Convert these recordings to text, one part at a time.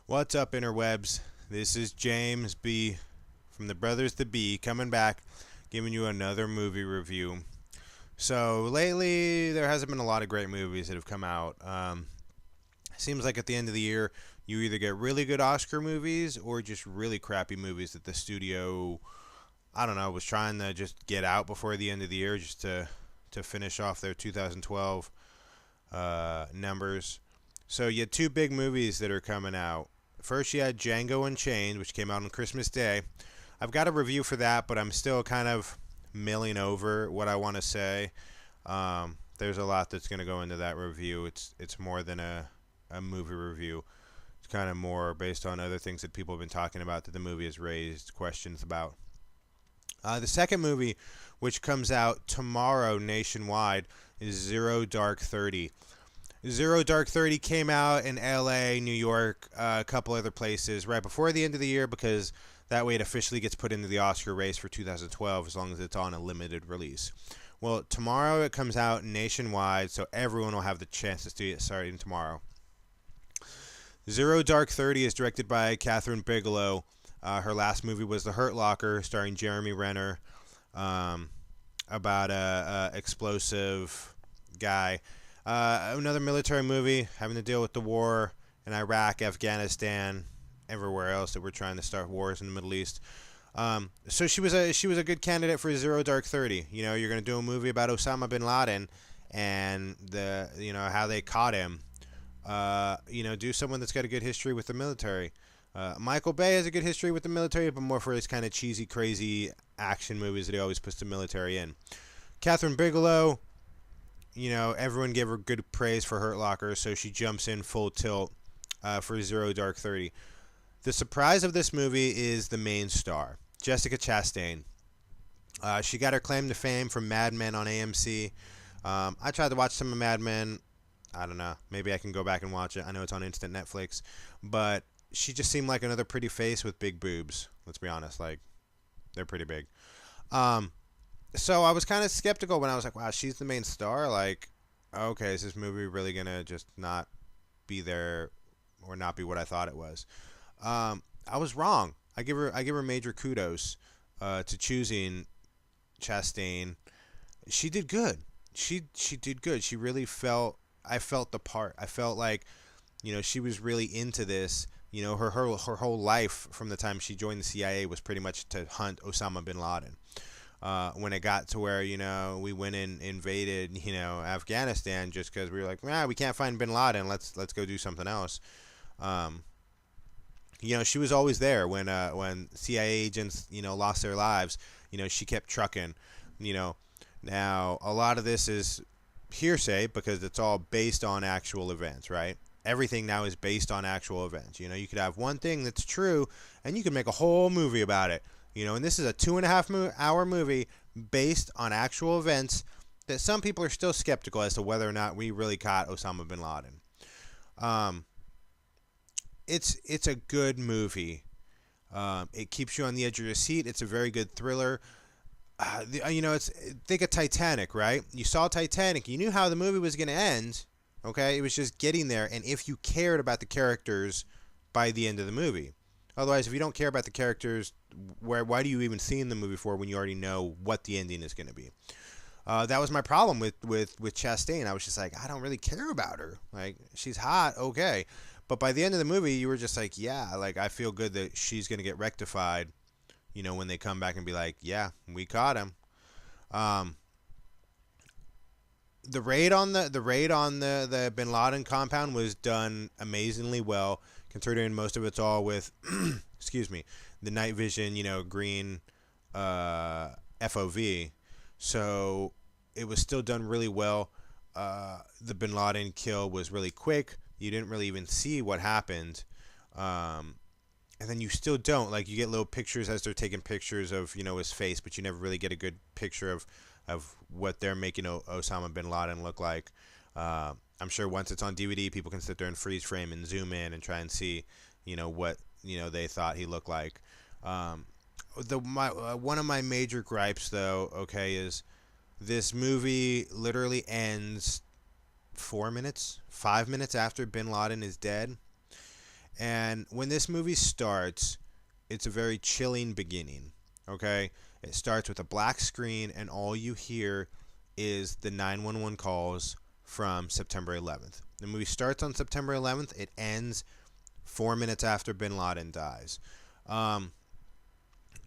What's up, interwebs? This is James B from the Brothers the B coming back, giving you another movie review. So lately, there hasn't been a lot of great movies that have come out. Seems like at the end of the year, you either get really good Oscar movies or just really crappy movies that the studio, I don't know, was trying to just get out before the end of the year just to finish off their 2012 numbers. So you had two big movies that are coming out. First, you had Django Unchained, which came out on Christmas Day. I've got a review for that, but I'm still kind of milling over what I want to say. There's a lot that's going to go into that review. It's more than a movie review. It's kind of more based on other things that people have been talking about that the movie has raised questions about. The second movie, which comes out tomorrow nationwide, is Zero Dark 30. Zero Dark 30 came out in LA, New York, a couple other places right before the end of the year because that way it officially gets put into the Oscar race for 2012 as long as it's on a limited release. Well, tomorrow it comes out nationwide, so everyone will have the chance to see it starting tomorrow. Zero Dark 30 is directed by Catherine Bigelow. Her last movie was The Hurt Locker, starring Jeremy Renner, about a explosive guy. Another military movie having to deal with the war in Iraq, Afghanistan, everywhere else that we're trying to start wars in the Middle East. So she was a good candidate for Zero Dark 30. You know, you're gonna do a movie about Osama Bin Laden and how they caught him. Do someone that's got a good history with the military. Michael Bay has a good history with the military, but more for his kind of cheesy, crazy action movies that he always puts the military in. Catherine Bigelow, everyone gave her good praise for Hurt Locker, so she jumps in full tilt for Zero Dark 30. The surprise of this movie is the main star, Jessica Chastain. She got her claim to fame from Mad Men on AMC. I tried to watch some of Mad Men. I don't know. Maybe I can go back and watch it. I know it's on instant Netflix. But she just seemed like another pretty face with big boobs. Let's be honest. Like, they're pretty big. So I was kind of skeptical when I was like, wow, she's the main star. Like, okay, is this movie really going to just not be there or not be what I thought it was? I was wrong. I give her major kudos to choosing Chastain. She did good. She did good. She really I felt the part. I felt like, she was really into this. Her whole life from the time she joined the CIA was pretty much to hunt Osama Bin Laden. When it got to where, we went and invaded, Afghanistan just because we were like, we can't find Bin Laden. Let's go do something else. She was always there when CIA agents, lost their lives. She kept trucking. Now a lot of this is hearsay because it's all based on actual events, right? Everything now is based on actual events. You could have one thing that's true, and you could make a whole movie about it. And this is a 2.5-hour movie based on actual events that some people are still skeptical as to whether or not we really caught Osama bin Laden. It's a good movie. It keeps you on the edge of your seat. It's a very good thriller. Think of Titanic, right? You saw Titanic. You knew how the movie was going to end. Okay, it was just getting there, and if you cared about the characters by the end of the movie. Otherwise, if you don't care about the characters, why do you even see in the movie for when you already know what the ending is going to be? That was my problem with Chastain. I was just like, I don't really care about her. Like, she's hot, okay. But by the end of the movie, you were just like, yeah, like, I feel good that she's going to get rectified, when they come back and be like, yeah, we caught him. The raid on the Bin Laden compound was done amazingly well, considering most of it's all with, excuse me, the night vision, green FOV. So it was still done really well. The Bin Laden kill was really quick. You didn't really even see what happened. And then you still don't. Like, you get little pictures as they're taking pictures of, his face, but you never really get a good picture of what they're making Osama Bin Laden look like. I'm sure once it's on DVD, people can sit there and freeze frame and zoom in and try and see, what, they thought he looked like. One of my major gripes, though, okay, is this movie literally ends 5 minutes after Bin Laden is dead. And when this movie starts, it's a very chilling beginning. Okay? It starts with a black screen, and all you hear is the 911 calls from September 11th. The movie starts on September 11th. It ends 4 minutes after Bin Laden dies. Um,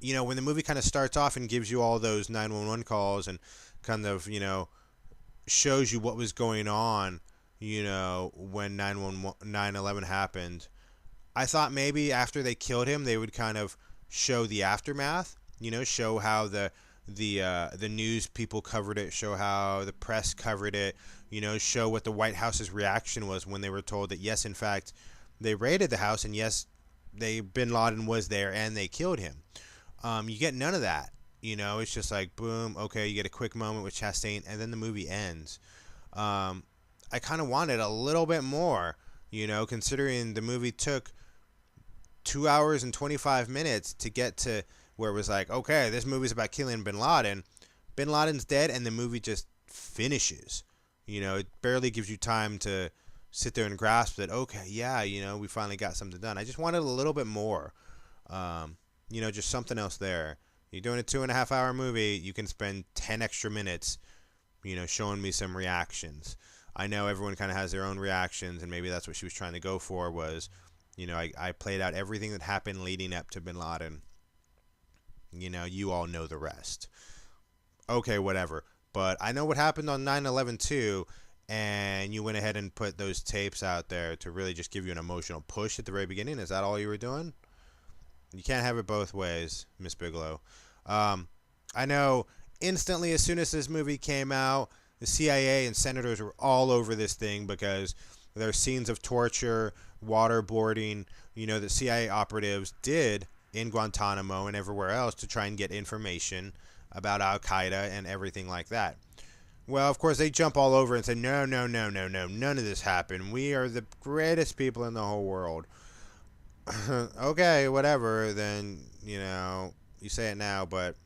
when the movie kind of starts off and gives you all those 911 calls and kind of, shows you what was going on, when 9/11 happened, I thought maybe after they killed him, they would kind of show the aftermath. Show how the news people covered it, show how the press covered it. Show what the White House's reaction was when they were told that yes, in fact, they raided the house, and yes, Bin Laden was there and they killed him. You get none of that. It's just like boom, okay, you get a quick moment with Chastain, and then the movie ends. I kind of wanted a little bit more, considering the movie took 2 hours and 25 minutes to get to where it was like, okay, this movie's about killing Bin Laden. Bin Laden's dead, and the movie just finishes. It barely gives you time to sit there and grasp that, okay, yeah, we finally got something done. I just wanted a little bit more. Just something else there. You're doing a 2.5 hour movie, you can spend 10 extra minutes, showing me some reactions. I know everyone kind of has their own reactions, and maybe that's what she was trying to go for was, I played out everything that happened leading up to Bin Laden. You all know the rest. Okay, whatever. But I know what happened on 9/11 too, and you went ahead and put those tapes out there to really just give you an emotional push at the very beginning. Is that all you were doing? You can't have it both ways, Miss Bigelow. I know instantly as soon as this movie came out, the CIA and senators were all over this thing because there are scenes of torture, waterboarding, that CIA operatives did in Guantanamo and everywhere else to try and get information about Al Qaeda and everything like that. Well, of course, they jump all over and say, no, no, no, no, no, none of this happened. We are the greatest people in the whole world. Okay, whatever, then, you say it now, but,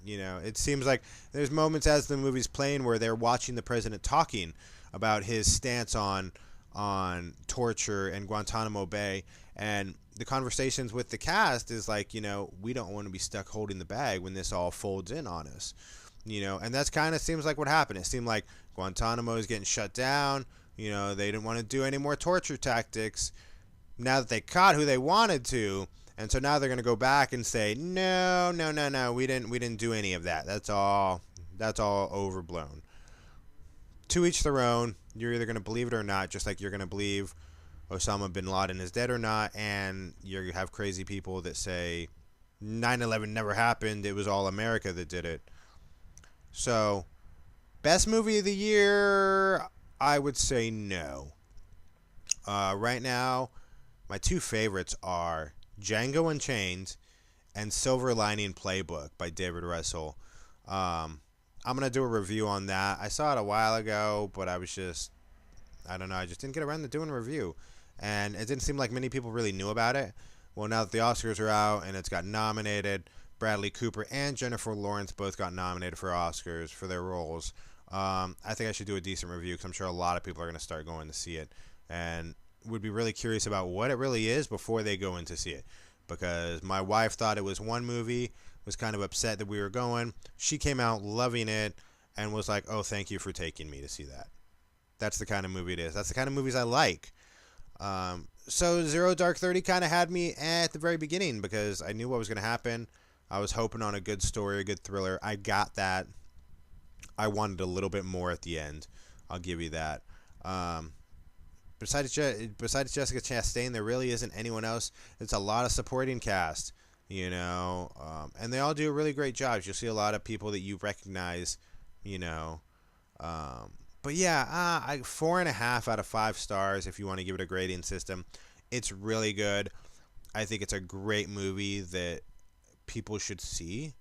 it seems like there's moments as the movie's playing where they're watching the president talking about his stance on torture and Guantanamo Bay, and the conversations with the cast is like, we don't want to be stuck holding the bag when this all folds in on us, and that's kind of seems like what happened. It seemed like Guantanamo is getting shut down, they didn't want to do any more torture tactics, now that they caught who they wanted to, and so now they're going to go back and say, no, no, no, no, we didn't do any of that. That's all overblown. To each their own. You're either going to believe it or not, just like you're going to believe Osama Bin Laden is dead or not, and you have crazy people that say 9/11 never happened, it was all America that did it. So, best movie of the year, I would say no. Right now, my two favorites are Django Unchained and Silver Lining Playbook by David Russell. I'm going to do a review on that. I saw it a while ago, but I just didn't get around to doing a review. And it didn't seem like many people really knew about it. Well, now that the Oscars are out and it's got nominated, Bradley Cooper and Jennifer Lawrence both got nominated for Oscars for their roles. I think I should do a decent review because I'm sure a lot of people are going to start going to see it. And would be really curious about what it really is before they go in to see it. Because my wife thought it was one movie, was kind of upset that we were going. She came out loving it and was like, oh, thank you for taking me to see that. That's the kind of movie it is. That's the kind of movies I like. So Zero Dark 30 kind of had me at the very beginning because I knew what was going to happen. I was hoping on a good story, a good thriller. I got that. I wanted a little bit more at the end. I'll give you that. Besides Jessica Chastain, there really isn't anyone else. It's a lot of supporting cast, and they all do a really great job. You'll see a lot of people that you recognize, but yeah, 4.5 out of 5 stars if you want to give it a grading system. It's really good. I think it's a great movie that people should see.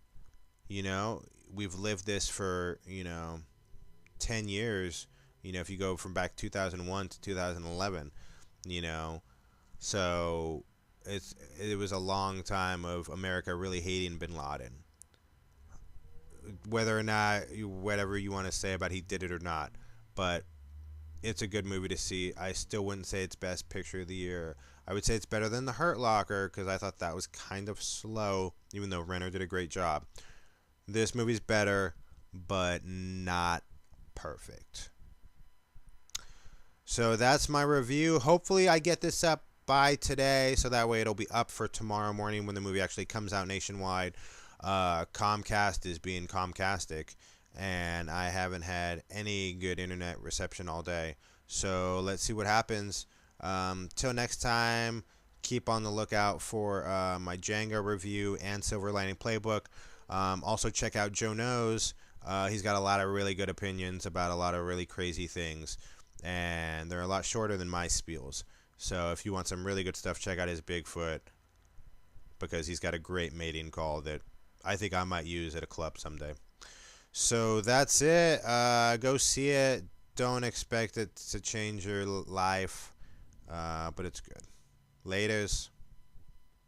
We've lived this for, 10 years. If you go from back 2001 to 2011, so it was a long time of America really hating Bin Laden. Whether or not, whatever you want to say about he did it or not, but it's a good movie to see. I still wouldn't say it's best picture of the year. I would say it's better than The Hurt Locker because I thought that was kind of slow, even though Renner did a great job. This movie's better, but not perfect. So that's my review. Hopefully I get this up by today, so that way it'll be up for tomorrow morning when the movie actually comes out nationwide. Comcast is being Comcastic, and I haven't had any good internet reception all day. So let's see what happens. Till next time, keep on the lookout for my Django review and Silver Lining Playbook. Also check out Joe Knows. He's got a lot of really good opinions about a lot of really crazy things, and they're a lot shorter than my spiels. So if you want some really good stuff, check out his Bigfoot, because he's got a great mating call that I think I might use at a club someday. So that's it. Go see it. Don't expect it to change your life, but it's good. Laters.